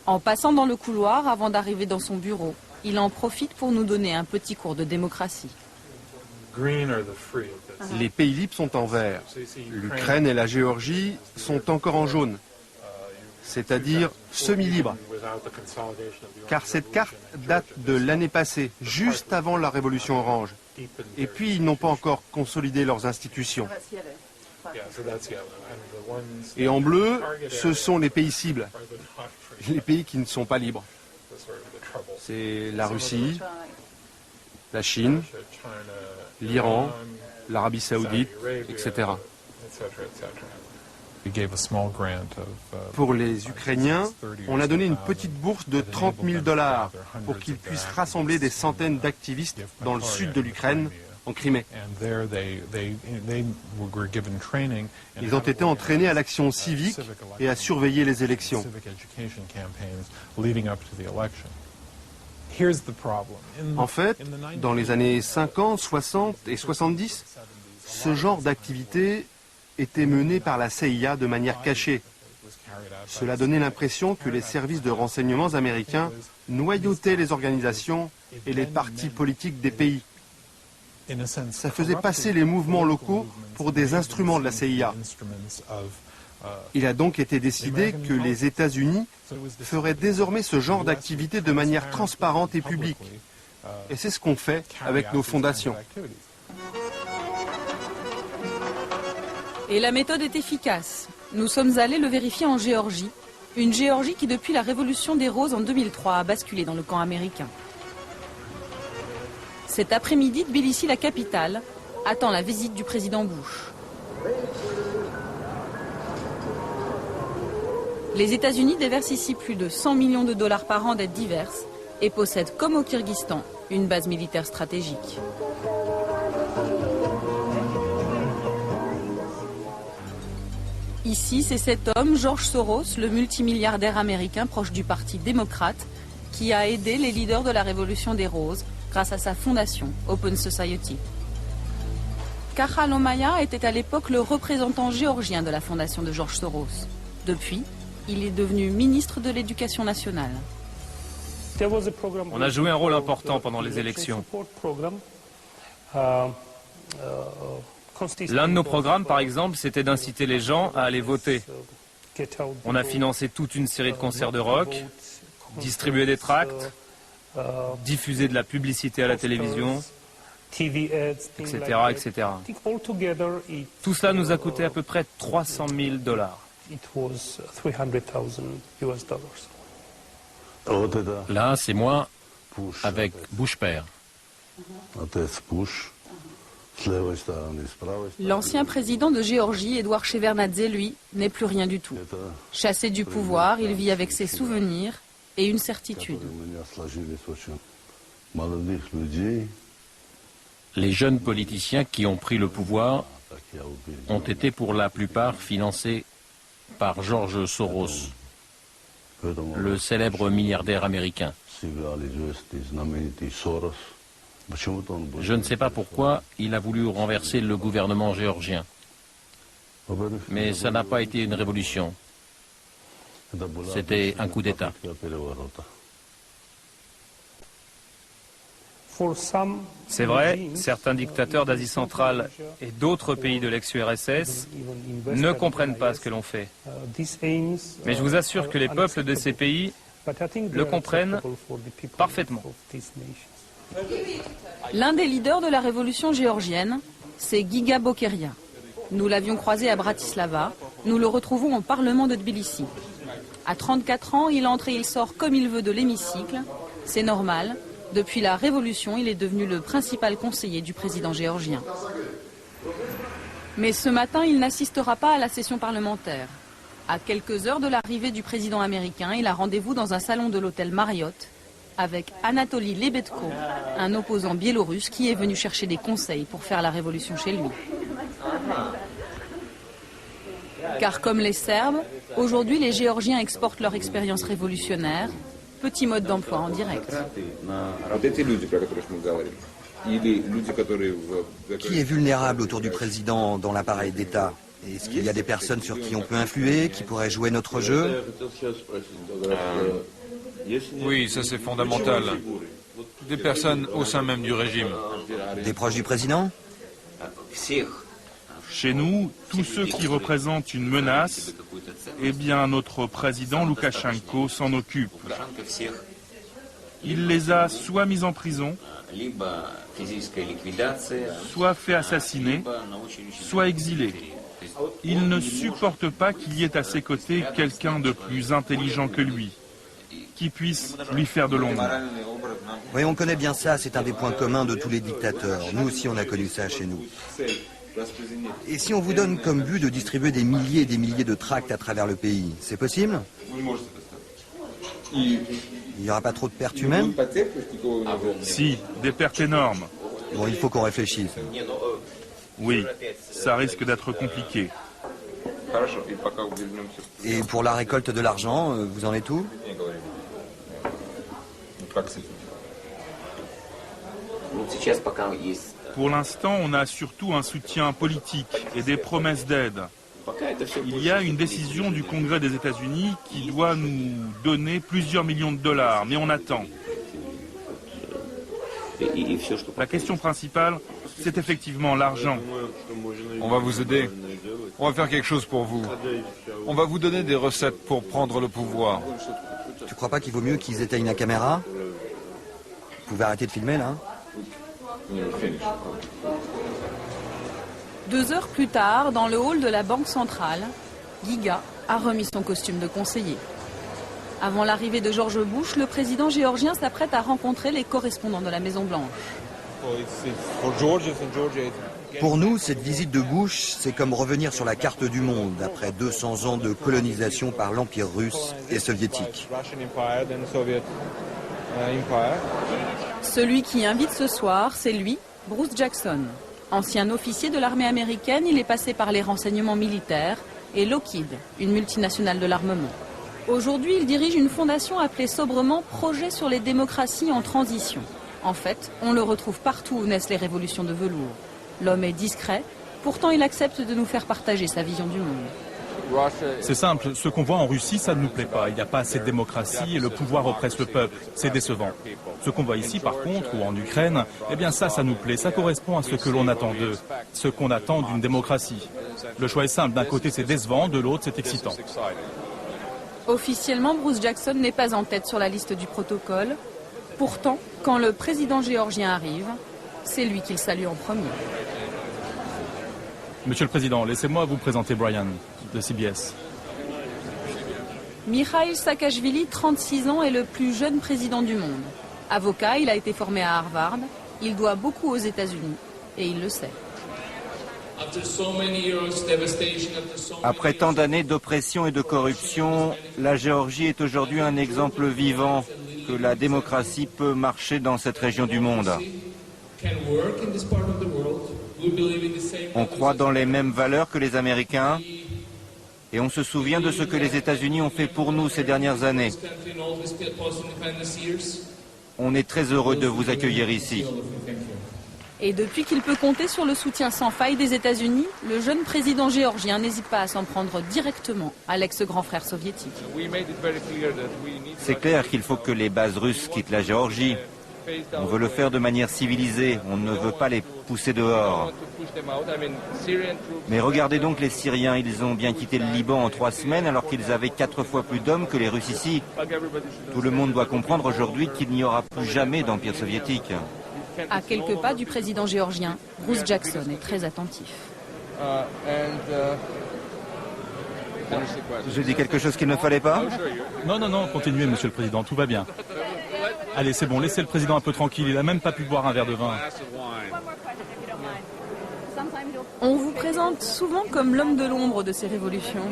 En passant dans le couloir avant d'arriver dans son bureau, il en profite pour nous donner un petit cours de démocratie. Les pays libres sont en vert. L'Ukraine et la Géorgie sont encore en jaune, c'est-à-dire semi-libres. Car cette carte date de l'année passée, juste avant la révolution orange. Et puis ils n'ont pas encore consolidé leurs institutions. Et en bleu, ce sont les pays cibles, les pays qui ne sont pas libres. C'est la Russie, la Chine, l'Iran, l'Arabie Saoudite, etc. Pour les Ukrainiens, on a donné une petite bourse de 30 000 $ pour qu'ils puissent rassembler des centaines d'activistes dans le sud de l'Ukraine, en Crimée. Ils ont été entraînés à l'action civique et à surveiller les élections. En fait, dans les années 50, 60 et 70, ce genre d'activité était mené par la CIA de manière cachée. Cela donnait l'impression que les services de renseignements américains noyautaient les organisations et les partis politiques des pays. Ça faisait passer les mouvements locaux pour des instruments de la CIA. Il a donc été décidé que les États-Unis feraient désormais ce genre d'activité de manière transparente et publique. Et c'est ce qu'on fait avec nos fondations. Et la méthode est efficace. Nous sommes allés le vérifier en Géorgie, une Géorgie qui depuis la révolution des roses en 2003 a basculé dans le camp américain. Cet après-midi, Tbilissi, la capitale, attend la visite du président Bush. Les États-Unis déversent ici plus de 100 millions de $ par an d'aides diverses et possèdent, comme au Kyrgyzstan, une base militaire stratégique. Ici, c'est cet homme, George Soros, le multimilliardaire américain proche du Parti démocrate, qui a aidé les leaders de la Révolution des Roses grâce à sa fondation Open Society. Kachal Omaya était à l'époque le représentant géorgien de la fondation de George Soros. Depuis, il est devenu ministre de l'Éducation nationale. On a joué un rôle important pendant les élections. L'un de nos programmes, par exemple, c'était d'inciter les gens à aller voter. On a financé toute une série de concerts de rock, distribué des tracts, diffusé de la publicité à la télévision, etc., etc. Tout cela nous a coûté à peu près 300 000 $. Là, c'est moi avec Bush père. L'ancien président de Géorgie, Edouard Shevardnadze, lui, n'est plus rien du tout. Chassé du pouvoir, il vit avec ses souvenirs et une certitude. Les jeunes politiciens qui ont pris le pouvoir ont été pour la plupart financés par George Soros, le célèbre milliardaire américain. Je ne sais pas pourquoi il a voulu renverser le gouvernement géorgien. Mais ça n'a pas été une révolution. C'était un coup d'État. C'est vrai, certains dictateurs d'Asie centrale et d'autres pays de l'ex-URSS ne comprennent pas ce que l'on fait. Mais je vous assure que les peuples de ces pays le comprennent parfaitement. L'un des leaders de la révolution géorgienne, c'est Giga Bokeria. Nous l'avions croisé à Bratislava, nous le retrouvons au Parlement de Tbilissi. À 34 ans, il entre et il sort comme il veut de l'hémicycle. C'est normal. Depuis la Révolution, il est devenu le principal conseiller du président géorgien. Mais ce matin, il n'assistera pas à la session parlementaire. À quelques heures de l'arrivée du président américain, il a rendez-vous dans un salon de l'hôtel Marriott avec Anatoly Lebedko, un opposant biélorusse qui est venu chercher des conseils pour faire la révolution chez lui. Car comme les Serbes, aujourd'hui les Géorgiens exportent leur expérience révolutionnaire. Petit mode d'emploi en direct. Qui est vulnérable autour du président dans l'appareil d'État? Est-ce qu'il y a des personnes sur qui on peut influer, qui pourraient jouer notre jeu? Oui, ça c'est fondamental. Des personnes au sein même du régime. Des proches du président? Chez nous, tous ceux qui représentent une menace, eh bien notre président Loukachenko s'en occupe. Il les a soit mis en prison, soit fait assassiner, soit exilés. Il ne supporte pas qu'il y ait à ses côtés quelqu'un de plus intelligent que lui, qui puisse lui faire de l'ombre. Oui, on connaît bien ça, c'est un des points communs de tous les dictateurs. Nous aussi, on a connu ça chez nous. Et si on vous donne comme but de distribuer des milliers et des milliers de tracts à travers le pays, c'est possible? Il n'y aura pas trop de pertes humaines? Si, des pertes énormes. Bon, il faut qu'on réfléchisse. Oui, ça risque d'être compliqué. Et pour la récolte de l'argent, vous en êtes où? Pour l'instant, on a surtout un soutien politique et des promesses d'aide. Il y a une décision du Congrès des États-Unis qui doit nous donner plusieurs millions de dollars, mais on attend. La question principale, c'est effectivement l'argent. On va vous aider. On va faire quelque chose pour vous. On va vous donner des recettes pour prendre le pouvoir. Tu crois pas qu'il vaut mieux qu'ils éteignent la caméra? Vous pouvez arrêter de filmer, là? 2 heures plus tard, dans le hall de la Banque centrale, Giga a remis son costume de conseiller. Avant l'arrivée de George Bush, le président géorgien s'apprête à rencontrer les correspondants de la Maison-Blanche. Pour nous, cette visite de Bush, c'est comme revenir sur la carte du monde après 200 ans de colonisation par l'Empire russe et soviétique. Celui qui invite ce soir, c'est lui, Bruce Jackson. Ancien officier de l'armée américaine, il est passé par les renseignements militaires et Lockheed, une multinationale de l'armement. Aujourd'hui, il dirige une fondation appelée sobrement Projet sur les démocraties en transition. En fait, on le retrouve partout où naissent les révolutions de velours. L'homme est discret, pourtant il accepte de nous faire partager sa vision du monde. C'est simple, ce qu'on voit en Russie, ça ne nous plaît pas. Il n'y a pas assez de démocratie et le pouvoir oppresse le peuple. C'est décevant. Ce qu'on voit ici, par contre, ou en Ukraine, eh bien ça nous plaît. Ça correspond à ce que l'on attend d'eux, ce qu'on attend d'une démocratie. Le choix est simple. D'un côté, c'est décevant, de l'autre, c'est excitant. Officiellement, Bruce Jackson n'est pas en tête sur la liste du protocole. Pourtant, quand le président géorgien arrive, c'est lui qu'il salue en premier. Monsieur le Président, laissez-moi vous présenter Brian, de CBS. Mikhail Saakashvili, 36 ans, est le plus jeune président du monde. Avocat, il a été formé à Harvard. Il doit beaucoup aux États-Unis et il le sait. Après tant d'années d'oppression et de corruption, la Géorgie est aujourd'hui un exemple vivant que la démocratie peut marcher dans cette région du monde. On croit dans les mêmes valeurs que les Américains et on se souvient de ce que les États-Unis ont fait pour nous ces dernières années. On est très heureux de vous accueillir ici. Et depuis qu'il peut compter sur le soutien sans faille des États-Unis, le jeune président géorgien n'hésite pas à s'en prendre directement à l'ex-grand frère soviétique. C'est clair qu'il faut que les bases russes quittent la Géorgie. On veut le faire de manière civilisée, on ne veut pas les pousser dehors. Mais regardez donc les Syriens, ils ont bien quitté le Liban en 3 semaines alors qu'ils avaient 4 fois plus d'hommes que les Russes ici. Tout le monde doit comprendre aujourd'hui qu'il n'y aura plus jamais d'empire soviétique. À quelques pas du président géorgien, Bruce Jackson est très attentif. J'ai dit quelque chose qu'il ne fallait pas? Non, continuez, monsieur le président, tout va bien. Allez, c'est bon, laissez le président un peu tranquille, il n'a même pas pu boire un verre de vin. On vous présente souvent comme l'homme de l'ombre de ces révolutions.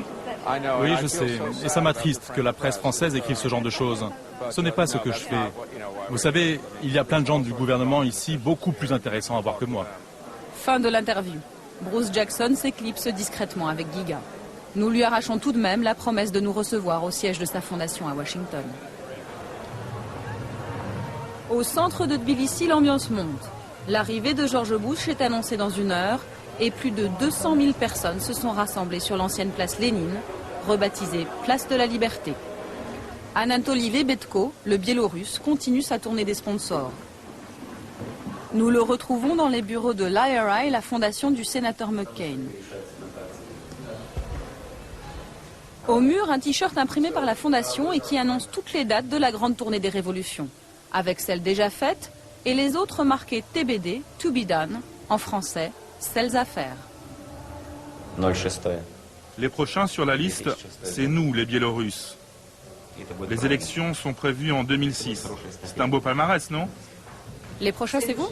Oui, je sais, et ça m'attriste que la presse française écrive ce genre de choses. Ce n'est pas ce que je fais. Vous savez, il y a plein de gens du gouvernement ici, beaucoup plus intéressants à voir que moi. Fin de l'interview. Bruce Jackson s'éclipse discrètement avec Giga. Nous lui arrachons tout de même la promesse de nous recevoir au siège de sa fondation à Washington. Au centre de Tbilissi, l'ambiance monte. L'arrivée de George Bush est annoncée dans 1 heure et plus de 200 000 personnes se sont rassemblées sur l'ancienne place Lénine, rebaptisée Place de la Liberté. Anatoly Lebedko, le Biélorusse, continue sa tournée des sponsors. Nous le retrouvons dans les bureaux de l'IRI, la fondation du sénateur McCain. Au mur, un t-shirt imprimé par la fondation et qui annonce toutes les dates de la grande tournée des révolutions, avec celles déjà faites et les autres marquées TBD, To Be Done, en français, celles à faire. Les prochains sur la liste, c'est nous, les Biélorusses. Les élections sont prévues en 2006. C'est un beau palmarès, non? Les prochains, c'est vous?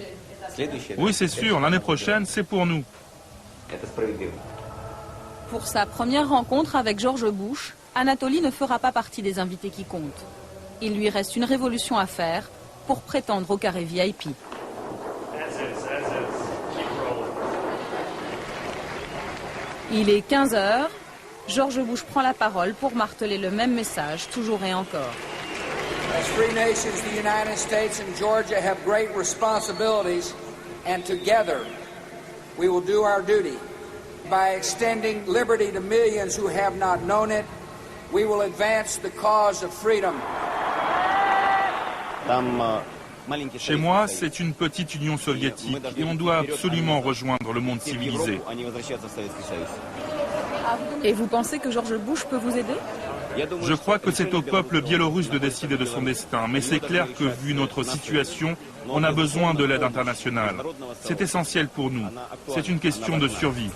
Oui, c'est sûr. L'année prochaine, c'est pour nous. Pour sa première rencontre avec George Bush, Anatoly ne fera pas partie des invités qui comptent. Il lui reste une révolution à faire pour prétendre au carré VIP. Il est 15 h. George Bush prend la parole pour marteler le même message, toujours et encore. As free nations, the United States and Georgia have great responsibilities, and together we will do our duty. By extending liberty to millions who have not known it, we will advance the cause of freedom. Chez moi, c'est une petite union soviétique et on doit absolument rejoindre le monde civilisé. Et vous pensez que George Bush peut vous aider? Je crois que c'est au peuple biélorusse de décider de son destin, mais c'est clair que vu notre situation, on a besoin de l'aide internationale. C'est essentiel pour nous. C'est une question de survie.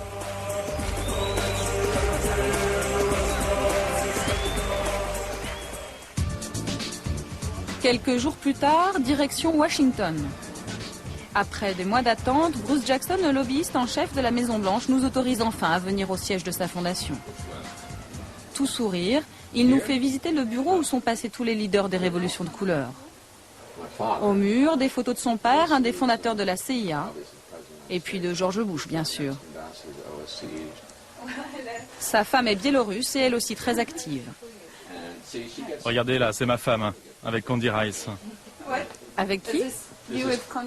Quelques jours plus tard, direction Washington. Après des mois d'attente, Bruce Jackson, le lobbyiste en chef de la Maison-Blanche, nous autorise enfin à venir au siège de sa fondation. Tout sourire, il nous fait visiter le bureau où sont passés tous les leaders des révolutions de couleur. Au mur, des photos de son père, un des fondateurs de la CIA, et puis de George Bush, bien sûr. Sa femme est biélorusse et elle aussi très active. Regardez là, c'est ma femme, avec Condi Rice. Avec qui?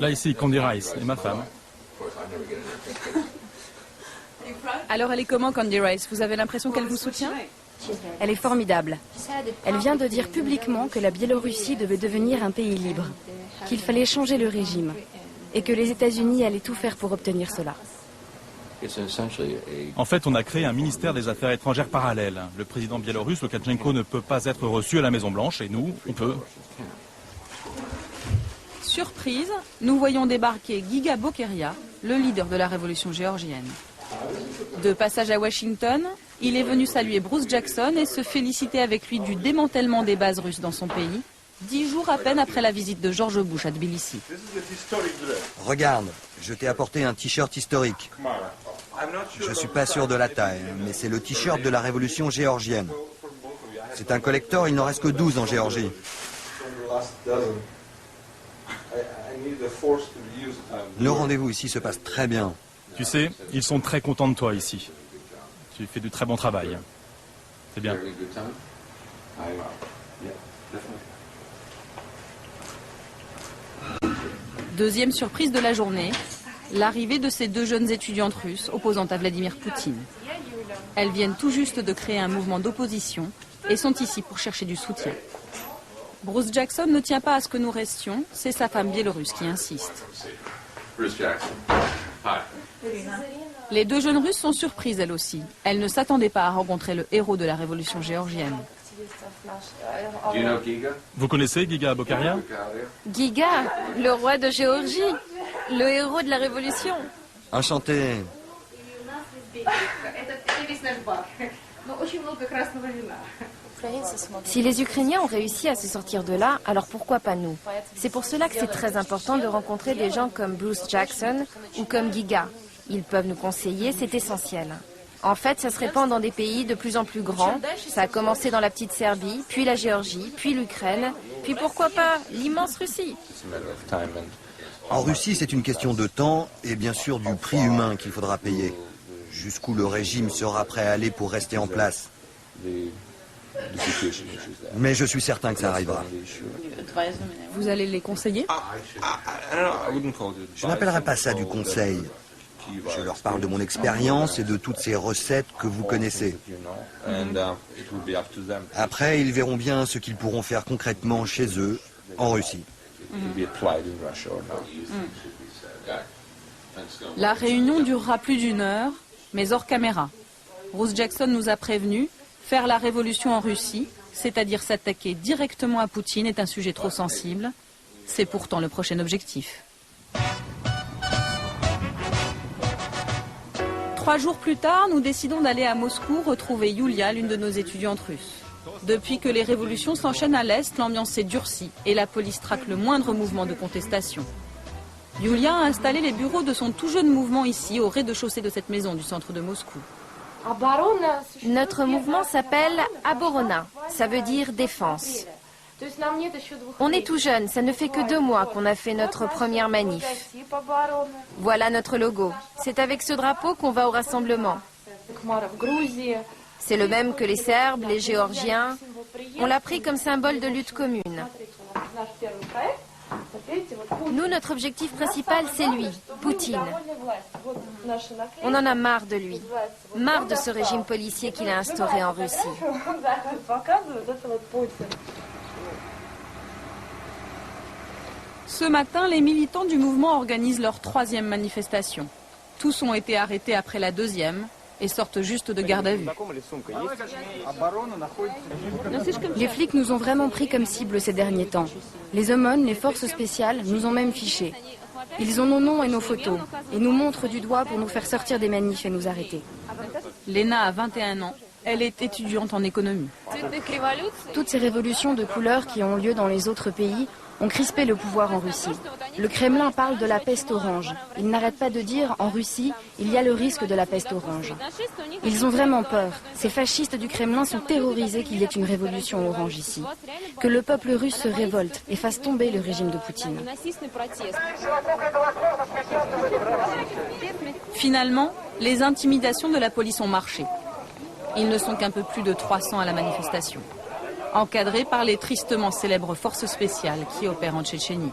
Là ici, Condi Rice, et ma femme. Alors elle est comment, Condi Rice? Vous avez l'impression qu'elle vous soutient? Elle est formidable. Elle vient de dire publiquement que la Biélorussie devait devenir un pays libre, qu'il fallait changer le régime et que les États-Unis allaient tout faire pour obtenir cela. En fait, on a créé un ministère des Affaires étrangères parallèle. Le président biélorusse, Loukachenko, ne peut pas être reçu à la Maison-Blanche et nous, on peut. Surprise, nous voyons débarquer Giga Bokeria, le leader de la révolution géorgienne. De passage à Washington, il est venu saluer Bruce Jackson et se féliciter avec lui du démantèlement des bases russes dans son pays 10 jours à peine après la visite de George Bush à Tbilissi. Regarde, je t'ai apporté un t-shirt historique. Je ne suis pas sûr de la taille, mais c'est le t-shirt de la révolution géorgienne. C'est un collector, il n'en reste que 12 en Géorgie. Le rendez-vous ici se passe très bien. Tu sais, ils sont très contents de toi ici. Tu fais du très bon travail. C'est bien. Deuxième surprise de la journée, l'arrivée de ces 2 jeunes étudiantes russes opposant à Vladimir Poutine. Elles viennent tout juste de créer un mouvement d'opposition et sont ici pour chercher du soutien. Bruce Jackson ne tient pas à ce que nous restions, c'est sa femme biélorusse qui insiste. Les 2 jeunes Russes sont surprises elles aussi. Elles ne s'attendaient pas à rencontrer le héros de la révolution géorgienne. Vous connaissez Giga Abokarian? Giga, le roi de Géorgie, le héros de la révolution. Enchanté. Si les Ukrainiens ont réussi à se sortir de là, alors pourquoi pas nous? C'est pour cela que c'est très important de rencontrer des gens comme Bruce Jackson ou comme Giga. Ils peuvent nous conseiller, c'est essentiel. En fait, ça se répand dans des pays de plus en plus grands. Ça a commencé dans la petite Serbie, puis la Géorgie, puis l'Ukraine, puis pourquoi pas l'immense Russie. En Russie, c'est une question de temps et bien sûr du prix humain qu'il faudra payer. Jusqu'où le régime sera prêt à aller pour rester en place. Mais je suis certain que ça arrivera. Vous allez les conseiller? Je n'appellerai pas ça du conseil. Je leur parle de mon expérience et de toutes ces recettes que vous connaissez. Après, ils verront bien ce qu'ils pourront faire concrètement chez eux, en Russie. La réunion durera plus d'1 heure, mais hors caméra. Bruce Jackson nous a prévenus, faire la révolution en Russie, c'est-à-dire s'attaquer directement à Poutine, est un sujet trop sensible. C'est pourtant le prochain objectif. 3 jours plus tard, nous décidons d'aller à Moscou retrouver Yulia, l'une de nos étudiantes russes. Depuis que les révolutions s'enchaînent à l'Est, l'ambiance s'est durcie et la police traque le moindre mouvement de contestation. Yulia a installé les bureaux de son tout jeune mouvement ici, au rez-de-chaussée de cette maison du centre de Moscou. Notre mouvement s'appelle Aborona, ça veut dire défense. On est tout jeune, ça ne fait que 2 mois qu'on a fait notre première manif. Voilà notre logo. C'est avec ce drapeau qu'on va au rassemblement. C'est le même que les Serbes, les Géorgiens. On l'a pris comme symbole de lutte commune. Nous, notre objectif principal, c'est lui, Poutine. On en a marre de lui, marre de ce régime policier qu'il a instauré en Russie. Ce matin, les militants du mouvement organisent leur 3e manifestation. Tous ont été arrêtés après la 2e et sortent juste de garde à vue. Les flics nous ont vraiment pris comme cible ces derniers temps. Les aumônes, les forces spéciales, nous ont même fichés. Ils ont nos noms et nos photos et nous montrent du doigt pour nous faire sortir des manifs et nous arrêter. Léna a 21 ans. Elle est étudiante en économie. Toutes ces révolutions de couleurs qui ont lieu dans les autres pays ont crispé le pouvoir en Russie. Le Kremlin parle de la peste orange. Il n'arrête pas de dire, en Russie, il y a le risque de la peste orange. Ils ont vraiment peur. Ces fascistes du Kremlin sont terrorisés qu'il y ait une révolution orange ici. Que le peuple russe se révolte et fasse tomber le régime de Poutine. Finalement, les intimidations de la police ont marché. Ils ne sont qu'un peu plus de 300 à la manifestation, encadrés par les tristement célèbres forces spéciales qui opèrent en Tchétchénie.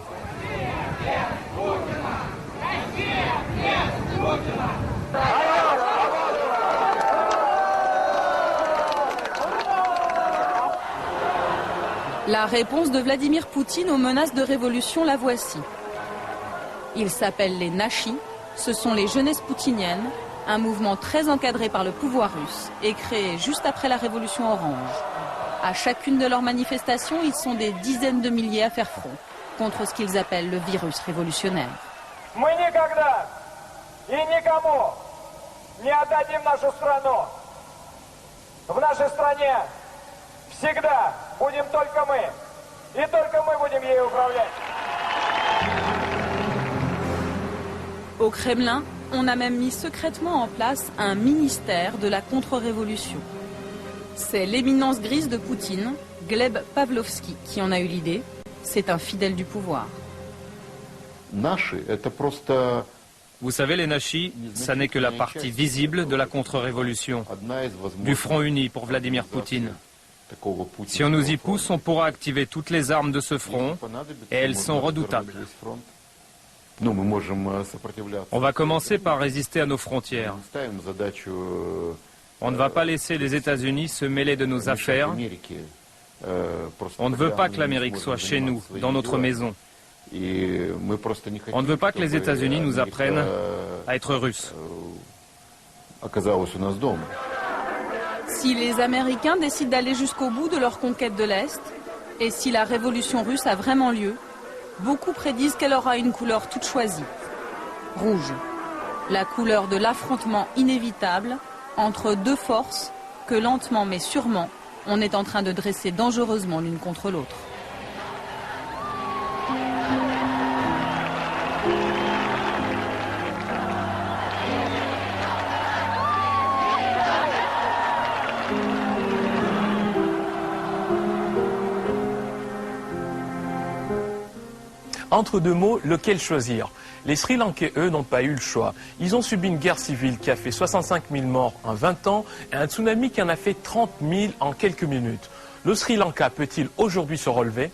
La réponse de Vladimir Poutine aux menaces de révolution, la voici. Ils s'appellent les Nashis, ce sont les jeunesses poutiniennes, un mouvement très encadré par le pouvoir russe et créé juste après la révolution orange. À chacune de leurs manifestations, ils sont des dizaines de milliers à faire front contre ce qu'ils appellent le virus révolutionnaire. Au Kremlin, on a même mis secrètement en place un ministère de la contre-révolution. C'est l'éminence grise de Poutine, Gleb Pavlovski, qui en a eu l'idée. C'est un fidèle du pouvoir. Vous savez, les Nashis, ça n'est que la partie visible de la contre-révolution, du front uni pour Vladimir Poutine. Si on nous y pousse, on pourra activer toutes les armes de ce front, et elles sont redoutables. On va commencer par résister à nos frontières. On ne va pas laisser les États-Unis se mêler de nos affaires. On ne veut pas que l'Amérique soit chez nous, dans notre maison. On ne veut pas que les États-Unis nous apprennent à être russes. Si les Américains décident d'aller jusqu'au bout de leur conquête de l'Est, et si la révolution russe a vraiment lieu, beaucoup prédisent qu'elle aura une couleur toute choisie. Rouge. La couleur de l'affrontement inévitable entre deux forces que lentement mais sûrement, on est en train de dresser dangereusement l'une contre l'autre. Entre deux mots, lequel choisir? Les Sri Lankais, eux, n'ont pas eu le choix. Ils ont subi une guerre civile qui a fait 65 000 morts en 20 ans et un tsunami qui en a fait 30 000 en quelques minutes. Le Sri Lanka peut-il aujourd'hui se relever?